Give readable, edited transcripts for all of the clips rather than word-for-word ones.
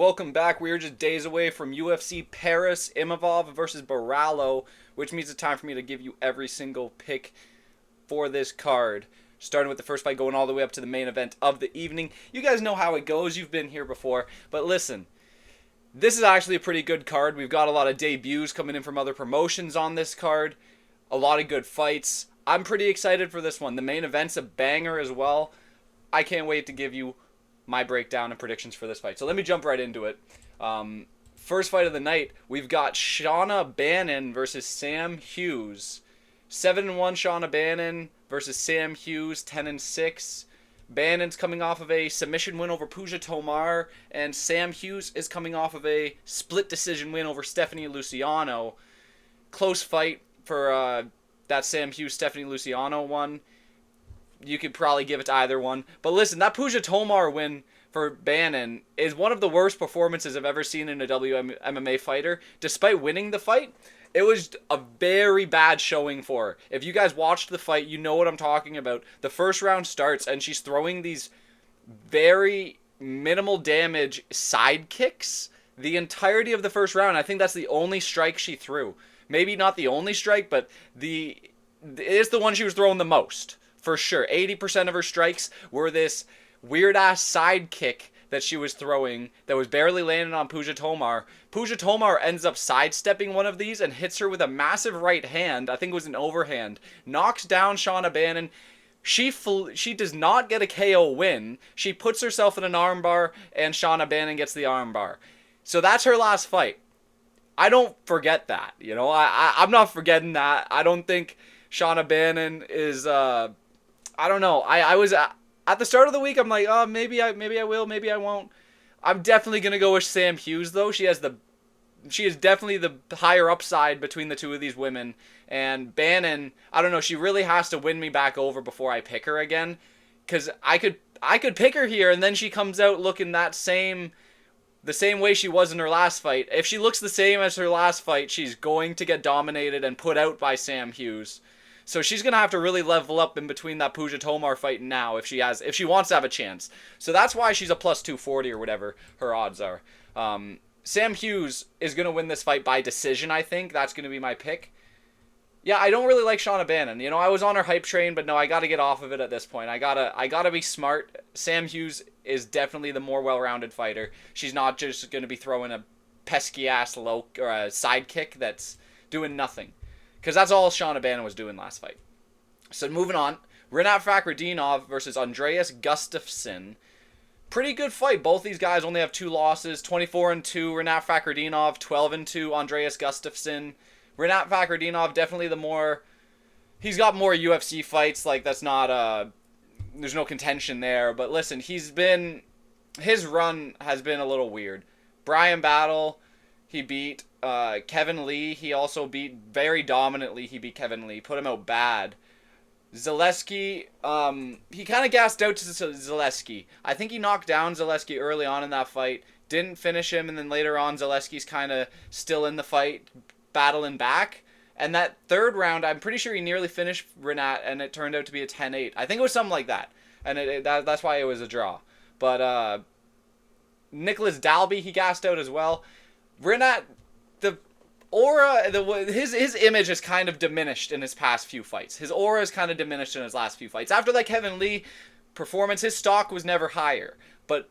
Welcome back. We are just days away from UFC Paris, Imavov versus Borralho, which means it's time for me to give you every single pick for this card. Starting with the first fight, going all the way up to the main event of the evening. You guys know how it goes. You've been here before. But listen, this is actually a pretty good card. We've got a lot of debuts coming in from other promotions on this card. A lot of good fights. I'm pretty excited for this one. The main event's a banger as well. I can't wait to give you my breakdown and predictions for this fight. So let me jump right into it. First fight of the night, we've got Shauna Bannon versus Sam Hughes. 7-1 Shauna Bannon versus Sam Hughes, 10-6. Bannon's coming off of a submission win over Puja Tomar, and Sam Hughes is coming off of a split decision win over Stephanie Luciano. Close fight for that Sam Hughes-Stephanie Luciano one. You could probably give it to either one. But listen, that Puja Tomar win for Bannon is one of the worst performances I've ever seen in a WMMA fighter. Despite winning the fight, it was a very bad showing for her. If you guys watched the fight, you know what I'm talking about. The first round starts, and she's throwing these very minimal damage side kicks the entirety of the first round. I think that's the only strike she threw. Maybe not the only strike, but it is the one she was throwing the most. For sure. 80% of her strikes were this weird-ass side kick that she was throwing that was barely landing on Puja Tomar. Puja Tomar ends up sidestepping one of these and hits her with a massive right hand. I think it was an overhand. Knocks down Shauna Bannon. She does not get a KO win. She puts herself in an armbar, and Shauna Bannon gets the armbar. So that's her last fight. I don't forget that. You know, I'm not forgetting that. I don't think Shauna Bannon is... I don't know. I was at the start of the week. I'm like, oh, maybe I will, maybe I won't. I'm definitely gonna go with Sam Hughes though. She is definitely the higher upside between the two of these women. And Bannon, I don't know. She really has to win me back over before I pick her again, because I could pick her here, and then she comes out looking the same way she was in her last fight. If she looks the same as her last fight, she's going to get dominated and put out by Sam Hughes. So she's going to have to really level up in between that Puja Tomar fight now if she wants to have a chance. So that's why she's a plus 240 or whatever her odds are. Sam Hughes is going to win this fight by decision, I think. That's going to be my pick. Yeah, I don't really like Shauna Bannon. You know, I was on her hype train, but no, I got to get off of it at this point. I gotta be smart. Sam Hughes is definitely the more well-rounded fighter. She's not just going to be throwing a pesky-ass low or a side kick that's doing nothing. Because that's all Shauna Bannon was doing last fight. So moving on. Rinat Fakhretdinov versus Andreas Gustaffson. Pretty good fight. Both these guys only have 2 losses. 24-2 Rinat Fakhretdinov. 12-2 Andreas Gustaffson. Rinat Fakhretdinov definitely he's got more UFC fights. Like, that's not there's no contention there. But listen, his run has been a little weird. Brian Battle, he beat Kevin Lee. He also beat very dominantly. He beat Kevin Lee. Put him out bad. Zaleski, he kind of gassed out to Zaleski. I think he knocked down Zaleski early on in that fight. Didn't finish him, and then later on Zaleski's kind of still in the fight, battling back. And that third round, I'm pretty sure he nearly finished Rinat, and it turned out to be a 10-8. I think it was something like that. And that's why it was a draw. But Nicholas Dalby, he gassed out as well. Rinat, the aura, his image has kind of diminished in his past few fights. His aura has kind of diminished in his last few fights. After that Kevin Lee performance, his stock was never higher. But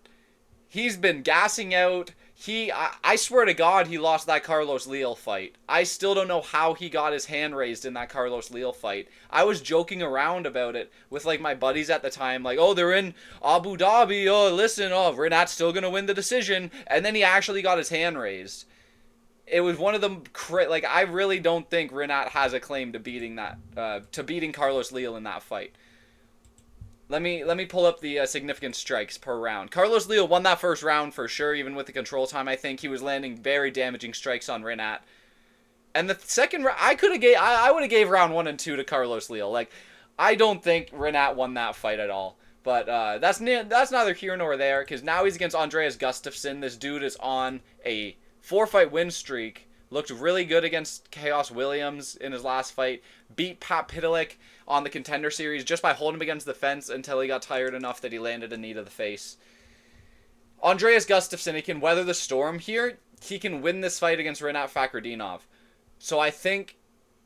he's been gassing out. I swear to God, he lost that Carlos Leal fight. I still don't know how he got his hand raised in that Carlos Leal fight. I was joking around about it with like my buddies at the time, like, oh, they're in Abu Dhabi. Oh, listen, Rinat's still gonna win the decision, and then he actually got his hand raised. It was one of them. Like, I really don't think Rinat has a claim to beating Carlos Leal in that fight. Let me pull up the significant strikes per round. Carlos Leal won that first round for sure, even with the control time. I think he was landing very damaging strikes on Rinat. And the second round, I would have gave round 1 and 2 to Carlos Leal. Like, I don't think Rinat won that fight at all. But that's neither here nor there, because now he's against Andreas Gustaffson. This dude is on a 4-fight win streak. Looked really good against Chaos Williams in his last fight. Beat Pat Pitbull on the Contender Series just by holding him against the fence until he got tired enough that he landed a knee to the face. Andreas Gustaffson, he can weather the storm here. He can win this fight against Rinat Fakhretdinov. So I think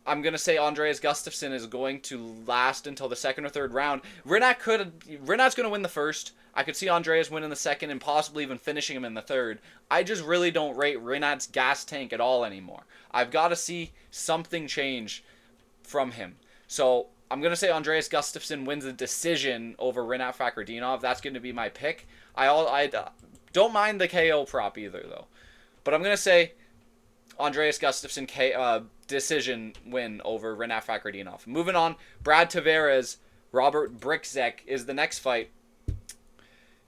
I'm going to say Andreas Gustaffson is going to last until the second or third round. Rinat's going to win the first. I could see Andreas winning the second and possibly even finishing him in the third. I just really don't rate Rinat's gas tank at all anymore. I've got to see something change from him. So I'm going to say Andreas Gustaffson wins the decision over Rinat Fakhretdinov. That's going to be my pick. I don't mind the KO prop either, though. But I'm going to say Andreas Gustaffson decision win over Rinat Fakhretdinov. Moving on, Brad Tavares, Robert Bryczek is the next fight.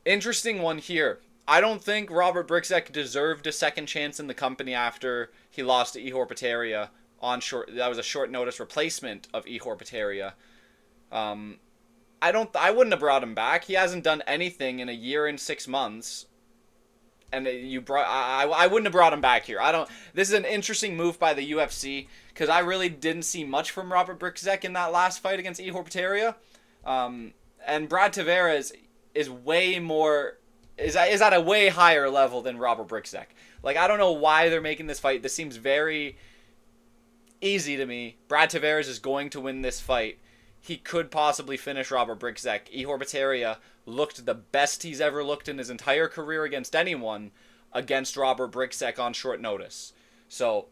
Interesting one here. I don't think Robert Bryczek deserved a second chance in the company after he lost to Ihor Potieria on short. That was a short notice replacement of Ihor Potieria. I wouldn't have brought him back. He hasn't done anything in a year and 6 months. And I wouldn't have brought him back here. This is an interesting move by the UFC because I really didn't see much from Robert Bryczek in that last fight against Ihor Potieria. And Brad Tavares is at a way higher level than Robert Bryczek. Like, I don't know why they're making this fight. This seems very easy to me. Brad Tavares is going to win this fight. He could possibly finish Robert Bryczek. Ihor Potieria looked the best he's ever looked in his entire career against anyone against Robert Bryczek on short notice. So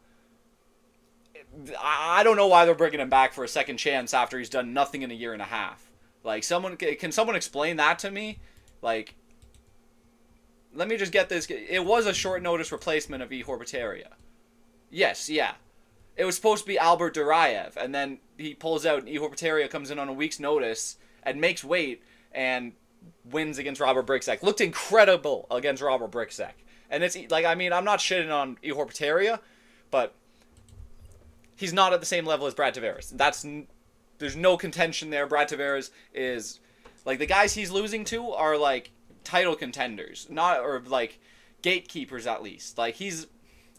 I don't know why they're bringing him back for a second chance after he's done nothing in a year and a half. Like, can someone explain that to me? Like, let me just get this. It was a short notice replacement of Ihor Potieria. Yes, yeah. It was supposed to be Albert Duraev, and then he pulls out, and Ihor Potieria comes in on a week's notice and makes weight and wins against Robert Bryczek. Looked incredible against Robert Bryczek. And it's like, I mean, I'm not shitting on Ihor Potieria, but he's not at the same level as Brad Tavares. There's no contention there. Brad Tavares is, like, the guys he's losing to are, like, title contenders, or like gatekeepers at least. Like, he's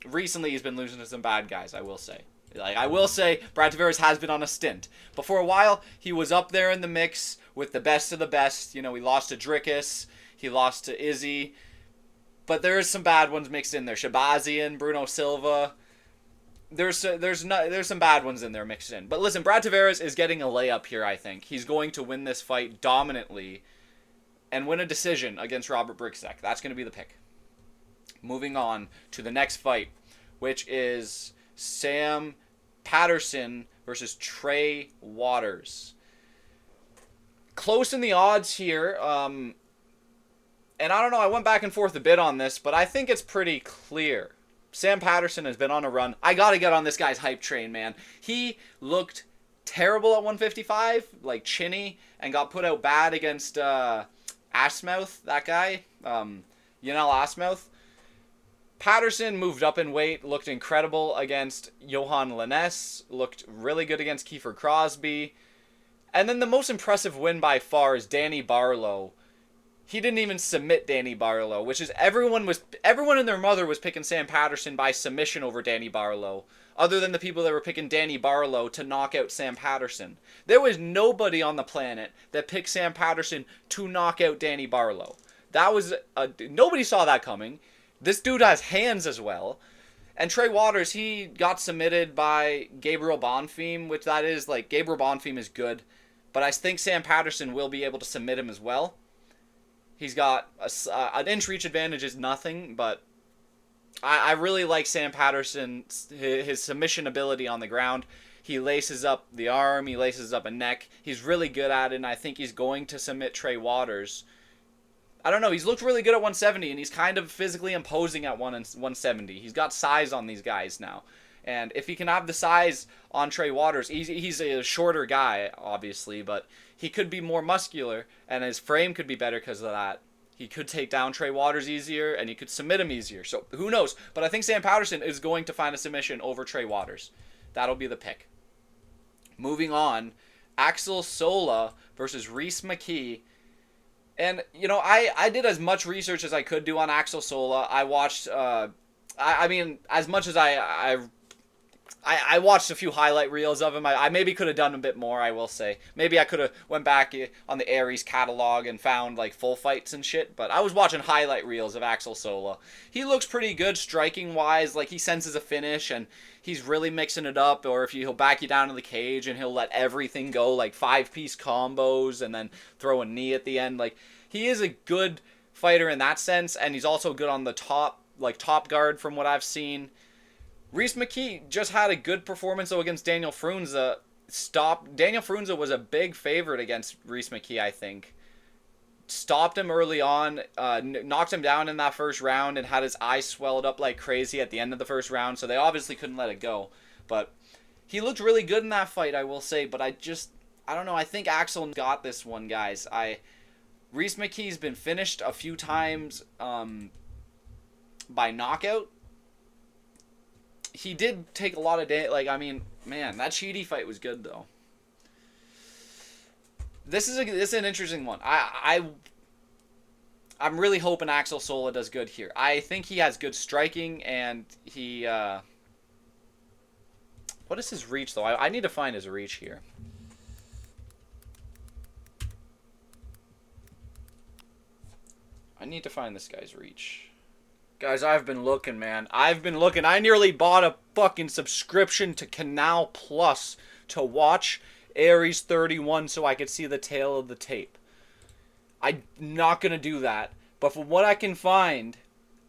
been losing to some bad guys, I will say. Like, I will say Brad Tavares has been on a stint. But for a while, he was up there in the mix with the best of the best. You know, he lost to Dricus, he lost to Izzy, but there's some bad ones mixed in there. Shabazian, Bruno Silva. There's some bad ones in there mixed in. But listen, Brad Tavares is getting a layup here, I think. He's going to win this fight dominantly and win a decision against Robert Bryczek. That's going to be the pick. Moving on to the next fight, which is Sam Patterson versus Trey Waters. Close in the odds here. And I don't know, I went back and forth a bit on this, but I think it's pretty clear. Sam Patterson has been on a run. I got to get on this guy's hype train, man. He looked terrible at 155, like chinny, and got put out bad against Ashmouth, that guy. Yanel Ashmouth. Patterson moved up in weight, looked incredible against Johan Lainesse, looked really good against Kiefer Crosby. And then the most impressive win by far is Danny Barlow. He didn't even submit Danny Barlow, which is everyone and their mother was picking Sam Patterson by submission over Danny Barlow, other than the people that were picking Danny Barlow to knock out Sam Patterson. There was nobody on the planet that picked Sam Patterson to knock out Danny Barlow. Nobody saw that coming. This dude has hands as well. And Trey Waters, he got submitted by Gabriel Bonfim, which that is, like, Gabriel Bonfim is good. But I think Sam Patterson will be able to submit him as well. He's got an inch reach advantage is nothing, but I really like Sam Patterson, his submission ability on the ground. He laces up the arm, he laces up a neck. He's really good at it, and I think he's going to submit Trey Waters. I don't know, he's looked really good at 170, and he's kind of physically imposing at 170. He's got size on these guys now. And if he can have the size on Trey Waters, he's a shorter guy, obviously, but he could be more muscular, and his frame could be better because of that. He could take down Trey Waters easier, and he could submit him easier. So, who knows? But I think Sam Patterson is going to find a submission over Trey Waters. That'll be the pick. Moving on, Axel Sola versus Rhys McKee. And, you know, I did as much research as I could do on Axel Sola. I watched, I mean, as much as I I watched a few highlight reels of him. I maybe could have done a bit more, I will say. Maybe I could have went back on the Aries catalog and found like full fights and shit, but I was watching highlight reels of Axel Sola. He looks pretty good striking wise, like he senses a finish and he's really mixing it up, or if he'll back you down to the cage and he'll let everything go, like 5-piece combos and then throw a knee at the end. Like he is a good fighter in that sense, and he's also good on the top guard from what I've seen. Rhys McKee just had a good performance though against Daniel Frunze. Daniel Frunze was a big favorite against Rhys McKee, I think. Stopped him early on, knocked him down in that first round, and had his eyes swelled up like crazy at the end of the first round, so they obviously couldn't let it go. But he looked really good in that fight, I will say, but I don't know, I think Axel got this one, guys. Rhys McKee's been finished a few times by knockout. He did take a lot of man, that Chidi fight was good though. This is an interesting one. I'm really hoping Axel Sola does good here. I think he has good striking, and he what is his reach though? I need to find his reach here. I need to find this guy's reach. Guys, I've been looking, man. I've been looking. I nearly bought a fucking subscription to Canal Plus to watch Aries 31 so I could see the tail of the tape. I'm not going to do that. But from what I can find,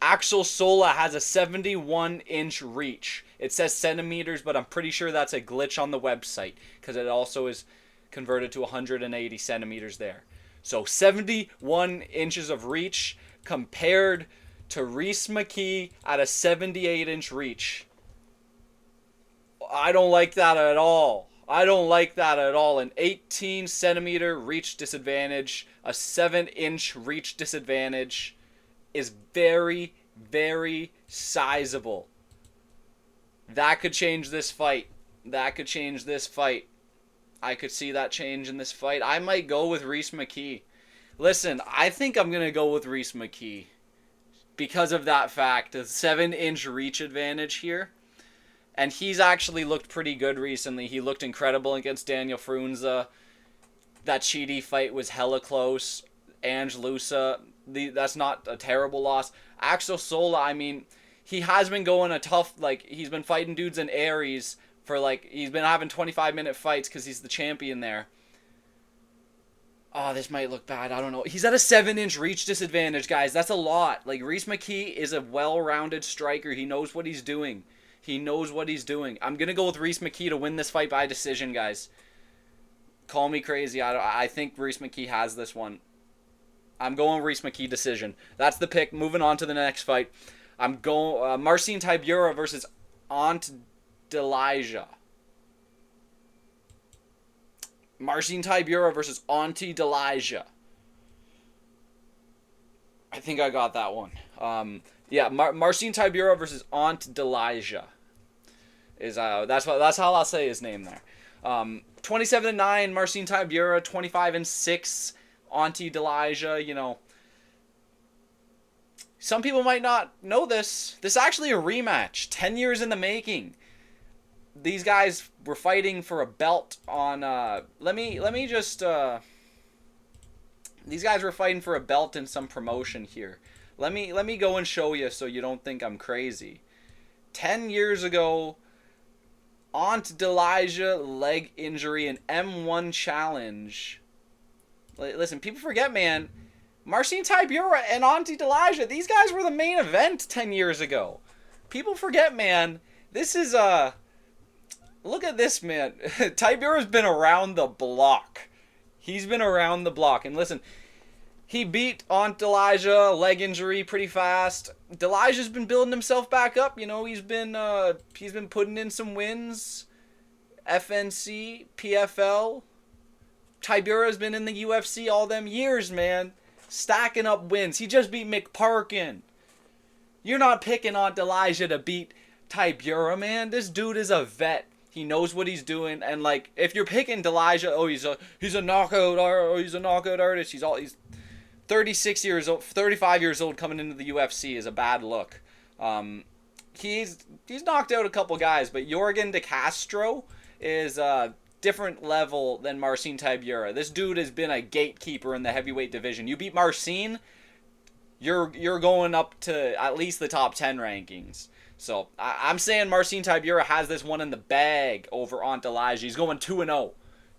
Axel Sola has a 71-inch reach. It says centimeters, but I'm pretty sure that's a glitch on the website because it also is converted to 180 centimeters there. So 71 inches of reach compared to Rhys McKee at a 78-inch reach. I don't like that at all. I don't like that at all. An 18-centimeter reach disadvantage, a 7-inch reach disadvantage is very, very sizable. That could change this fight. That could change this fight. I could see that change in this fight. I might go with Rhys McKee. Listen, I think I'm going to go with Rhys McKee because of that fact. A 7-inch reach advantage here. And he's actually looked pretty good recently. He looked incredible against Daniel Frunze. That Chidi fight was hella close. Ange Lusa, that's not a terrible loss. Axel Sola, I mean, he has been going a tough, he's been fighting dudes in Aries for, he's been having 25-minute fights because he's the champion there. Oh, this might look bad. I don't know. He's at a 7-inch reach disadvantage, guys. That's a lot. Rhys McKee is a well-rounded striker. He knows what he's doing. He knows what he's doing. I'm going to go with Rhys McKee to win this fight by decision, guys. Call me crazy. I think Rhys McKee has this one. I'm going Rhys McKee decision. That's the pick. Moving on to the next fight. I'm going Marcin Tybura versus Ante Delija. Marcin Tybura versus Ante Delija. I think I got that one. Marcin Tybura versus Ante Delija. That's how I'll say his name there. 27-9 Marcin Tybura, 25-6 Ante Delija. Some people might not know this. This is actually a rematch. 10 years in the making. These guys were fighting for a belt on these guys were fighting for a belt in some promotion here. Let me go and show you so you don't think I'm crazy. 10 years ago, Ante Delija leg injury and M1 challenge. Listen, people forget, man. Marcin Tybura and Ante Delija, these guys were the main event 10 years ago. People forget, man. This is look at this, man. Tybura's been around the block. He's been around the block. And listen, he beat Ante Delija, leg injury, pretty fast. Delija's been building himself back up. He's been putting in some wins. FNC, PFL. Tybura's been in the UFC all them years, man. Stacking up wins. He just beat McParkin. You're not picking Ante Delija to beat Tybura, man. This dude is a vet. He knows what he's doing, and if you're picking Delija, he's a knockout artist. He's 36 years old, 35 years old coming into the UFC is a bad look. he's knocked out a couple guys, but Yorgan De Castro is a different level than Marcin Tybura. This dude has been a gatekeeper in the heavyweight division. You beat Marcin, you're going up to at least the top 10 rankings. So I'm saying Marcin Tybura has this one in the bag over Ante. He's going 2-0.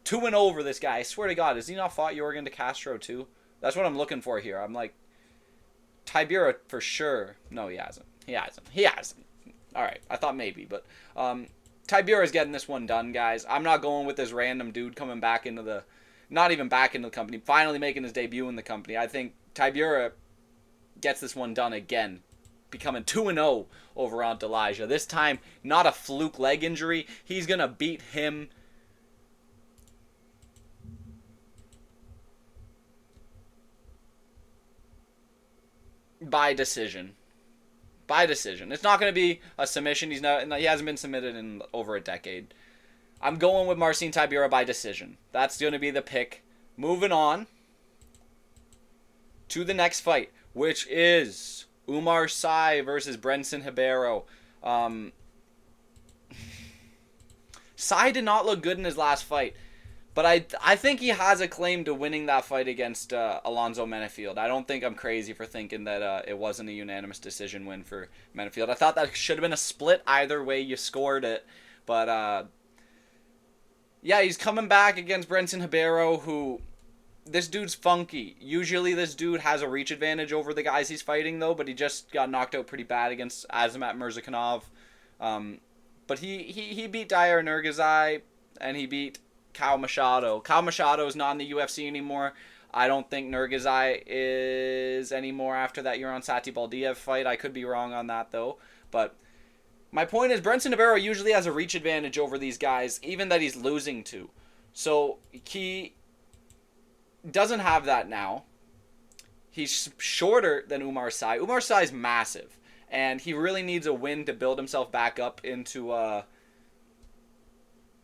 2-0 over this guy. I swear to God, has he not fought Yorgan De Castro too? That's what I'm looking for here. I'm like, Tybura for sure. No, he hasn't. He hasn't. All right, I thought maybe, but Tybura is getting this one done, guys. I'm not going with this random dude coming back into the, not even back into the company, finally making his debut in the company. I think Tybura gets this one done again, becoming 2-0 over Ante. This time, not a fluke leg injury. He's gonna beat him by decision. By decision. It's not going to be a submission. He hasn't been submitted in over a decade. I'm going with Marcin Tybura by decision. That's going to be the pick. Moving on to the next fight, which is Oumar Sy versus Brendson Ribeiro. Sy did not look good in his last fight. But I think he has a claim to winning that fight against Alonzo Menefield. I don't think I'm crazy for thinking that it wasn't a unanimous decision win for Menefield. I thought that should have been a split either way you scored it. But, yeah, he's coming back against Brendson Ribeiro, who, this dude's funky. Usually this dude has a reach advantage over the guys he's fighting, though, but he just got knocked out pretty bad against Azamat Murzakanov. But he beat Dair Nurgazai, and he beat Kyle Machado. Kyle Machado is not in the UFC anymore. I don't think Nurgazai is anymore after that Yuran Sati Baldiev fight. I could be wrong on that, though. But my point is, Brendson Ribeiro usually has a reach advantage over these guys, even that he's losing to. So he doesn't have that now. He's shorter than Oumar Sy. Oumar Sy is massive, and he really needs a win to build himself back up into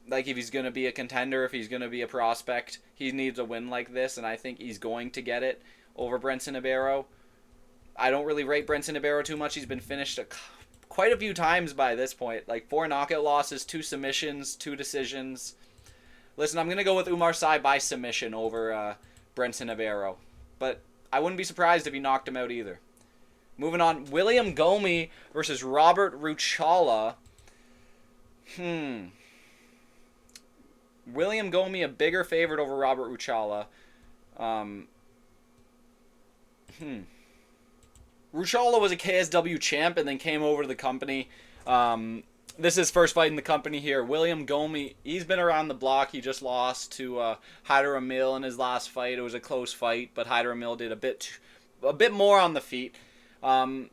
like, if he's going to be a contender, if he's going to be a prospect, he needs a win like this, and I think he's going to get it over Brendson Ribeiro. I don't really rate Brendson Ribeiro too much. He's been finished quite a few times by this point. Like, 4 knockout losses, 2 submissions, 2 decisions. Listen, I'm going to go with Oumar Sy by submission over Brendson Ribeiro. But I wouldn't be surprised if he knocked him out either. Moving on, William Gomis versus Robert Ruchala. William Gomis a bigger favorite over Robert Ruchala. Ruchala was a KSW champ and then came over to the company. This is his first fight in the company here. William Gomis, he's been around the block. He just lost to Haider Amil in his last fight. It was a close fight, but Haider Amil did a bit more on the feet. William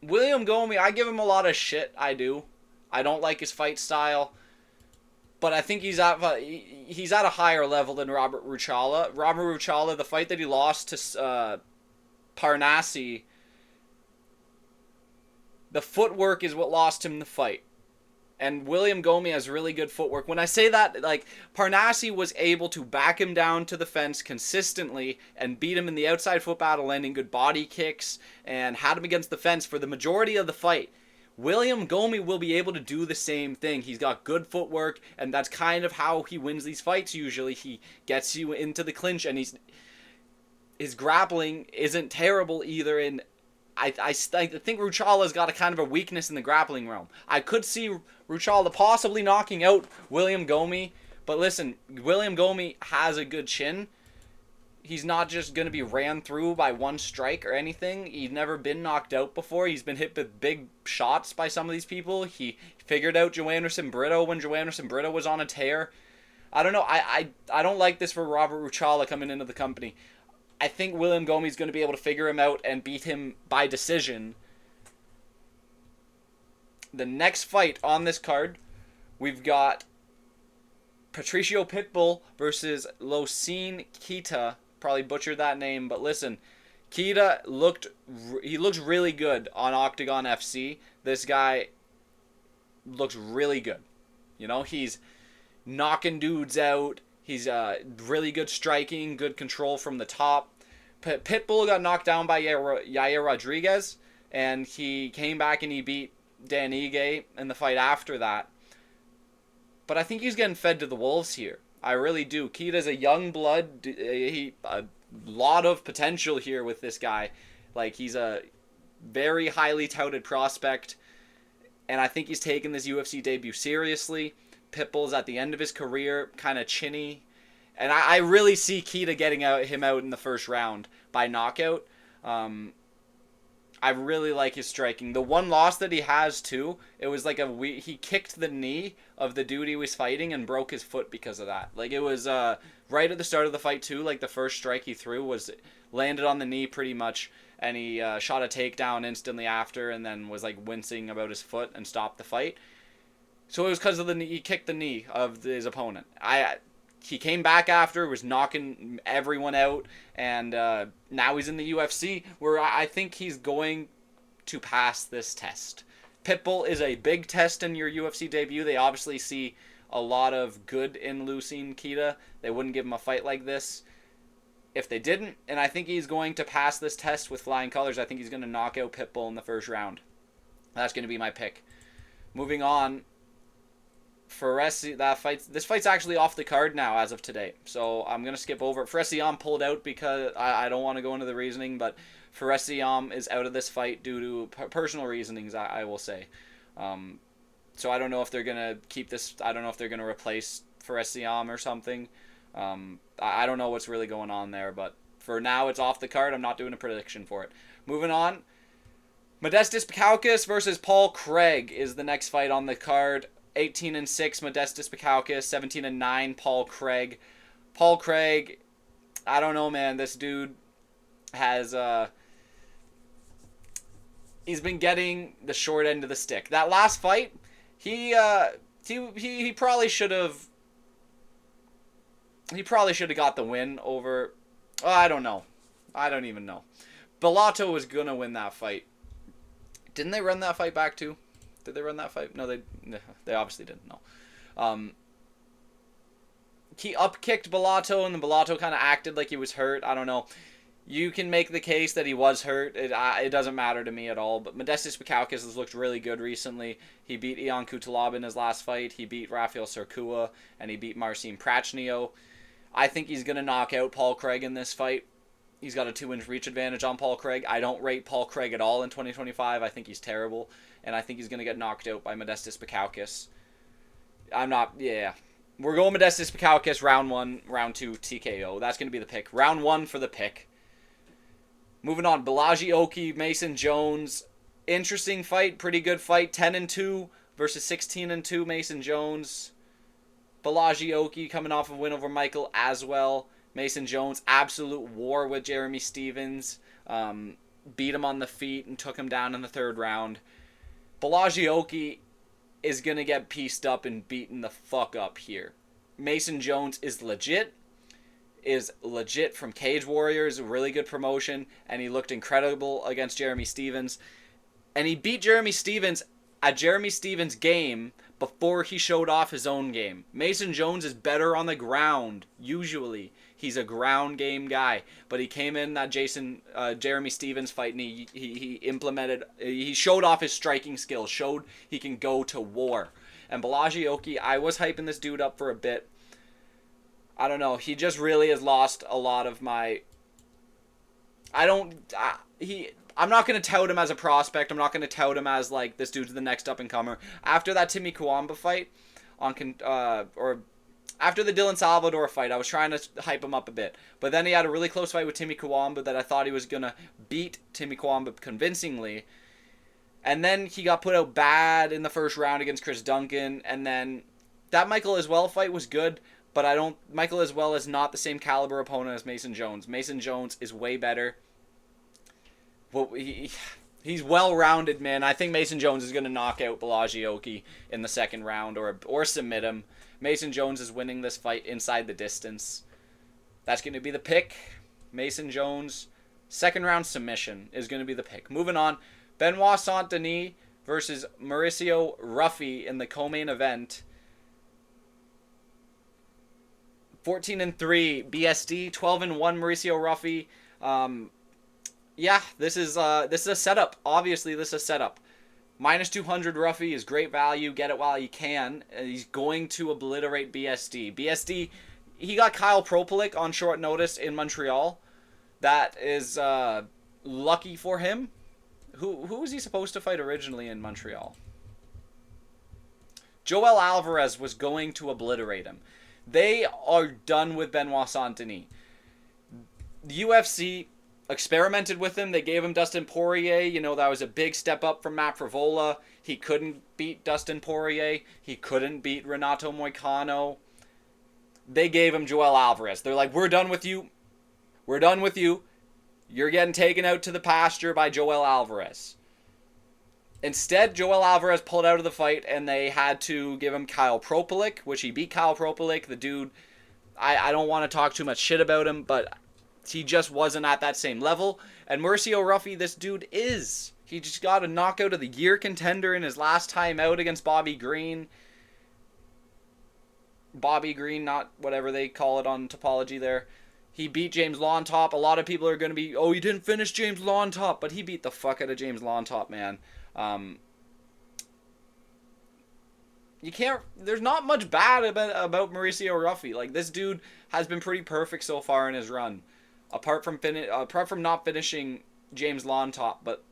Gomis, I give him a lot of shit. I do. I don't like his fight style. But I think he's at a higher level than Robert Ruchala. Robert Ruchala, the fight that he lost to Parnassi, the footwork is what lost him the fight. And William Gomis has really good footwork. When I say that, like, Parnassi was able to back him down to the fence consistently and beat him in the outside foot battle, landing good body kicks, and had him against the fence for the majority of the fight. William Gomis will be able to do the same thing. He's got good footwork, and that's kind of how he wins these fights usually. He gets you into the clinch, and his grappling isn't terrible either. And I think Ruchala's got a kind of a weakness in the grappling realm. I could see Ruchala possibly knocking out William Gomis, but listen, William Gomis has a good chin. He's not just going to be ran through by one strike or anything. He's never been knocked out before. He's been hit with big shots by some of these people. He figured out Joanderson Brito when Joanderson Brito was on a tear. I don't know. I don't like this for Robert Ruchala coming into the company. I think William Gomis is going to be able to figure him out and beat him by decision. The next fight on this card, we've got Patricio Pitbull versus Losene Keita. Probably butchered that name, but listen, Keita looks really good on Octagon FC. This guy looks really good. You know, he's knocking dudes out. He's really good striking, good control from the top. Pitbull got knocked down by Yair Rodriguez, and he came back and he beat Dan Ige in the fight after that. But I think he's getting fed to the wolves here. I really do. Keita's a young blood. A lot of potential here with this guy. Like, he's a very highly touted prospect. And I think he's taken this UFC debut seriously. Pitbull's at the end of his career, kind of chinny. And I really see Keita getting him out in the first round by knockout. I really like his striking. The one loss that he has, too, it was like he kicked the knee of the dude he was fighting and broke his foot because of that. Like, it was right at the start of the fight, too. Like, the first strike he threw landed on the knee pretty much, and he shot a takedown instantly after and then was, like, wincing about his foot and stopped the fight. So it was because of the knee. He kicked the knee of his opponent. He came back after, was knocking everyone out, and now he's in the UFC, where I think he's going to pass this test. Pitbull is a big test in your UFC debut. They obviously see a lot of good in Losene Keita. They wouldn't give him a fight like this if they didn't, and I think he's going to pass this test with flying colors. I think he's going to knock out Pitbull in the first round. That's going to be my pick. Moving on. This fight's actually off the card now as of today, so I'm going to skip over it. Fakhretdinov pulled out because I don't want to go into the reasoning, but Fakhretdinov is out of this fight due to personal reasonings, I will say. So I don't know if they're going to keep this. I don't know if they're going to replace Fakhretdinov or something. I don't know what's really going on there, but for now it's off the card. I'm not doing a prediction for it. Moving on. Modestas Bukauskas versus Paul Craig is the next fight on the card. 18-6 Modestas Bukauskas, 17-9 Paul Craig. Paul Craig, I don't know, man. This dude has he's been getting the short end of the stick. That last fight, he probably should have got the win over. I don't know. I don't even know. Borralho was gonna win that fight. Didn't they run that fight back too? Did they run that fight? No, they obviously didn't. No. He upkicked Borralho, and then Borralho kind of acted like he was hurt. I don't know. You can make the case that he was hurt. It doesn't matter to me at all. But Modestas Bukauskas has looked really good recently. He beat Ion Cutelaba in his last fight. He beat Rafael Sarkua, and he beat Marcin Prachnio. I think he's going to knock out Paul Craig in this fight. He's got a 2-inch reach advantage on Paul Craig. I don't rate Paul Craig at all in 2025. I think he's terrible. And I think he's going to get knocked out by Modestas Bukauskas. We're going Modestas Bukauskas, round 1, round 2, TKO. That's going to be the pick. Round 1 for the pick. Moving on, Borralho, Mason Jones. Interesting fight, pretty good fight. 10-2 versus 16-2 Mason Jones. Borralho coming off a win over Michael Aswell. Mason Jones, absolute war with Jeremy Stephens. Beat him on the feet and took him down in the third round. Borralho is going to get pieced up and beaten the fuck up here. Mason Jones is legit from Cage Warriors, a really good promotion, and he looked incredible against Jeremy Stephens. And he beat Jeremy Stephens at Jeremy Stephens' game before he showed off his own game. Mason Jones is better on the ground, usually. He's a ground game guy, but he came in that Jeremy Stephens fight, and he showed off his striking skills, showed he can go to war. And Borralho, I was hyping this dude up for a bit. I don't know. He just really has lost a lot of my. I'm not going to tout him as a prospect. I'm not going to tout him as like this dude's the next up and comer. After that Timmy Kawamba fight, after the Dylan Salvador fight, I was trying to hype him up a bit. But then he had a really close fight with Timmy Kawamba that I thought he was going to beat Timmy Kawamba convincingly. And then he got put out bad in the first round against Chris Duncan. And then that Michael Aswell fight was good, but Michael Aswell is not the same caliber opponent as Mason Jones. Mason Jones is way better. Well, he's well-rounded, man. I think Mason Jones is going to knock out Borralho in the second round or submit him. Mason Jones is winning this fight inside the distance. That's going to be the pick. Mason Jones, second round submission is going to be the pick. Moving on, Benoit Saint-Denis versus Mauricio Ruffy in the co-main event. 14-3 BSD, 12-1 Mauricio Ruffy. This is a setup. Obviously, this is a setup. Minus 200 Ruffy is great value. Get it while you can. He's going to obliterate BSD. BSD, he got Kyle Propelic on short notice in Montreal. That is lucky for him. Who was he supposed to fight originally in Montreal? Joel Alvarez was going to obliterate him. They are done with Benoit Saint-Denis. The UFC experimented with him. They gave him Dustin Poirier. That was a big step up from Matt Frevola. He couldn't beat Dustin Poirier. He couldn't beat Renato Moicano. They gave him Joel Alvarez. They're like, we're done with you. We're done with you. You're getting taken out to the pasture by Joel Alvarez. Instead, Joel Alvarez pulled out of the fight, and they had to give him Kyle Propelic, which he beat Kyle Propelic. The dude, I don't want to talk too much shit about him, but he just wasn't at that same level. And Marcio Ruffy, this dude is. He just got a knockout of the year contender in his last time out against Bobby Green. Bobby Green, not whatever they call it on Topology there. He beat James Lawntop. A lot of people are going to be, oh, he didn't finish James Lawntop, but he beat the fuck out of James Lawntop, man. You can't. There's not much bad about Mauricio Ruffy. Like, this dude has been pretty perfect so far in his run, apart from not finishing James Lawntop. But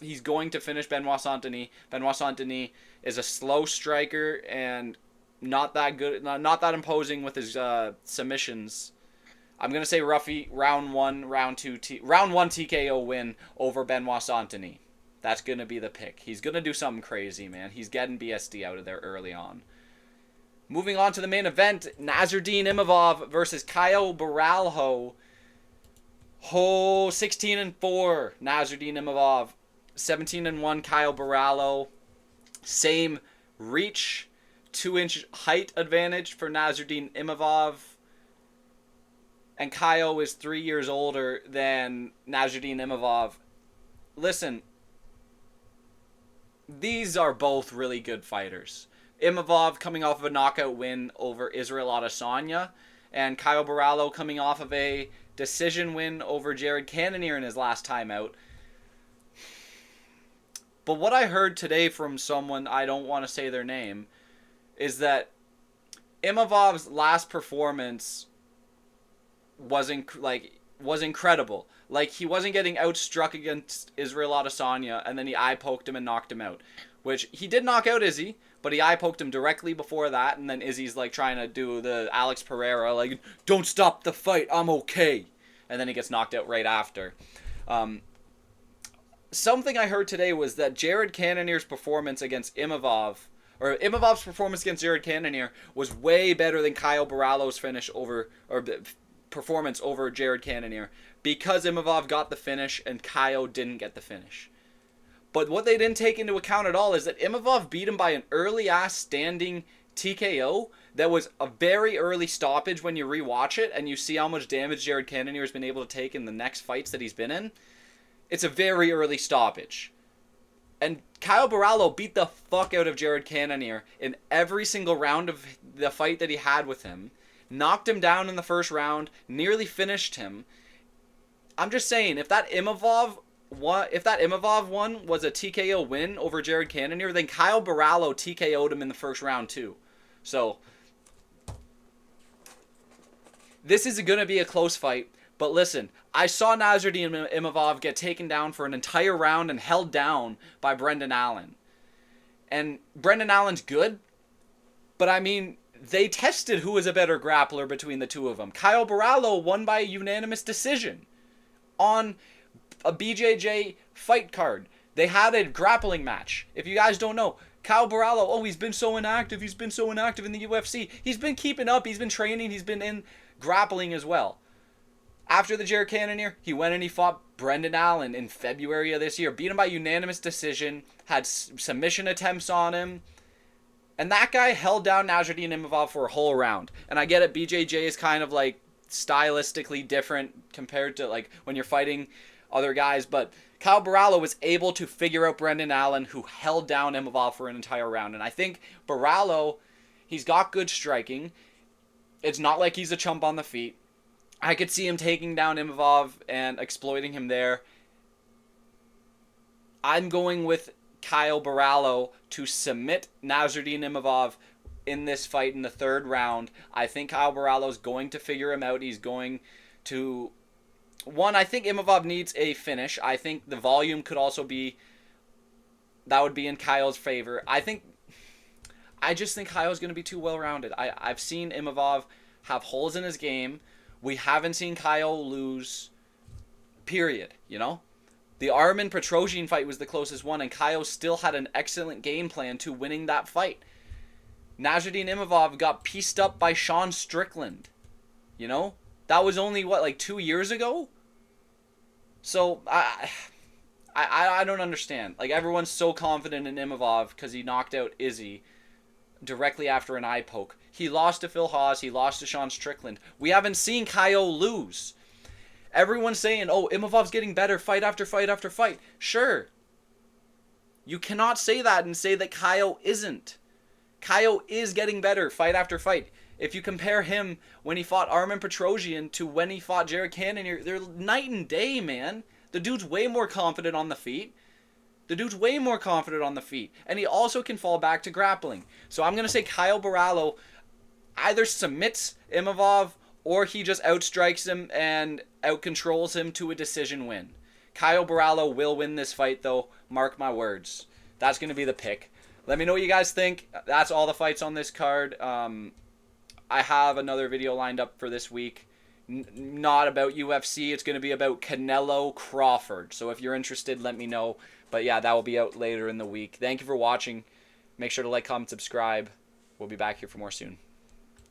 he's going to finish Benoit Saint-Denis. Benoit Saint-Denis is a slow striker and not that good, not that imposing with his submissions. I'm gonna say Ruffy round 1 TKO win over Benoit Saint-Denis. That's going to be the pick. He's going to do something crazy, man. He's getting BSD out of there early on. Moving on to the main event, Nasruddin Imavov versus Caio Borralho. 16-4, Nasruddin Imavov. 17-1, Caio Borralho. Same reach, 2-inch height advantage for Nasruddin Imavov. And Caio is 3 years older than Nasruddin Imavov. Listen, these are both really good fighters. Imavov coming off of a knockout win over Israel Adesanya, and Caio Borralho coming off of a decision win over Jared Cannonier in his last time out. But what I heard today from someone, I don't want to say their name, is that Imavov's last performance was incredible. Like, he wasn't getting outstruck against Israel Adesanya, and then he eye-poked him and knocked him out. Which, he did knock out Izzy, but he eye-poked him directly before that, and then Izzy's, like, trying to do the Alex Pereira, like, don't stop the fight, I'm okay. And then he gets knocked out right after. Something I heard today was that Jared Cannonier's performance against Imavov, or Imavov's performance against Jared Cannonier, was way better than Caio Borralho's performance over Jared Cannonier, because Imavov got the finish and Caio didn't get the finish. But what they didn't take into account at all is that Imavov beat him by an early-ass standing TKO that was a very early stoppage when you rewatch it and you see how much damage Jared Cannonier has been able to take in the next fights that he's been in. It's a very early stoppage. And Caio Borralho beat the fuck out of Jared Cannonier in every single round of the fight that he had with him. Knocked him down in the first round, nearly finished him. I'm just saying, if that Imavov one was a TKO win over Jared Cannonier, then Caio Borralho TKO'd him in the first round too. So, this is going to be a close fight. But listen, I saw Nasruddin Imavov get taken down for an entire round and held down by Brendan Allen. And Brendan Allen's good, but I mean, they tested who was a better grappler between the two of them. Caio Borralho won by a unanimous decision on a BJJ fight card. They had a grappling match. If you guys don't know, Caio Borralho, he's been so inactive in the UFC. He's been keeping up, he's been training, he's been in grappling as well. After the Jared Cannonier, he went and he fought Brendan Allen in February of this year. Beat him by unanimous decision, had submission attempts on him. And that guy held down Nasruddin Imavov for a whole round. And I get it, BJJ is kind of like stylistically different compared to like when you're fighting other guys. But Caio Borralho was able to figure out Brendan Allen, who held down Imavov for an entire round. And I think Borralho, he's got good striking. It's not like he's a chump on the feet. I could see him taking down Imavov and exploiting him there. I'm going with Kyle Borralho to submit Nasruddin Imavov in this fight in the third round. I think Kyle Borralho's going to figure him out. He's going to... One, I think Imavov needs a finish. I think the volume could also be... That would be in Kyle's favor. I just think Kyle's going to be too well-rounded. I've seen Imavov have holes in his game. We haven't seen Kyle lose, period, you know? The Armin Petrosian fight was the closest one, and Kyle still had an excellent game plan to winning that fight. Nasruddin Imavov got pieced up by Sean Strickland, you know? That was only, what, like 2 years ago? So, I don't understand. Like, everyone's so confident in Imavov because he knocked out Izzy directly after an eye poke. He lost to Phil Haas. He lost to Sean Strickland. We haven't seen Kyle lose. Everyone's saying, oh, Imavov's getting better fight after fight after fight. Sure. You cannot say that and say that Kyle isn't. Kyle is getting better fight after fight. If you compare him when he fought Armin Petrosian to when he fought Jared Cannonier, they're night and day, man. The dude's way more confident on the feet. And he also can fall back to grappling. So I'm going to say Kyle Borralho either submits Imavov or he just outstrikes him and outcontrols him to a decision win. Kyle Borralho will win this fight, though. Mark my words. That's going to be the pick. Let me know what you guys think. That's all the fights on this card. I have another video lined up for this week. Not about UFC. It's going to be about Canelo Crawford. So if you're interested, let me know. But yeah, that will be out later in the week. Thank you for watching. Make sure to like, comment, subscribe. We'll be back here for more soon.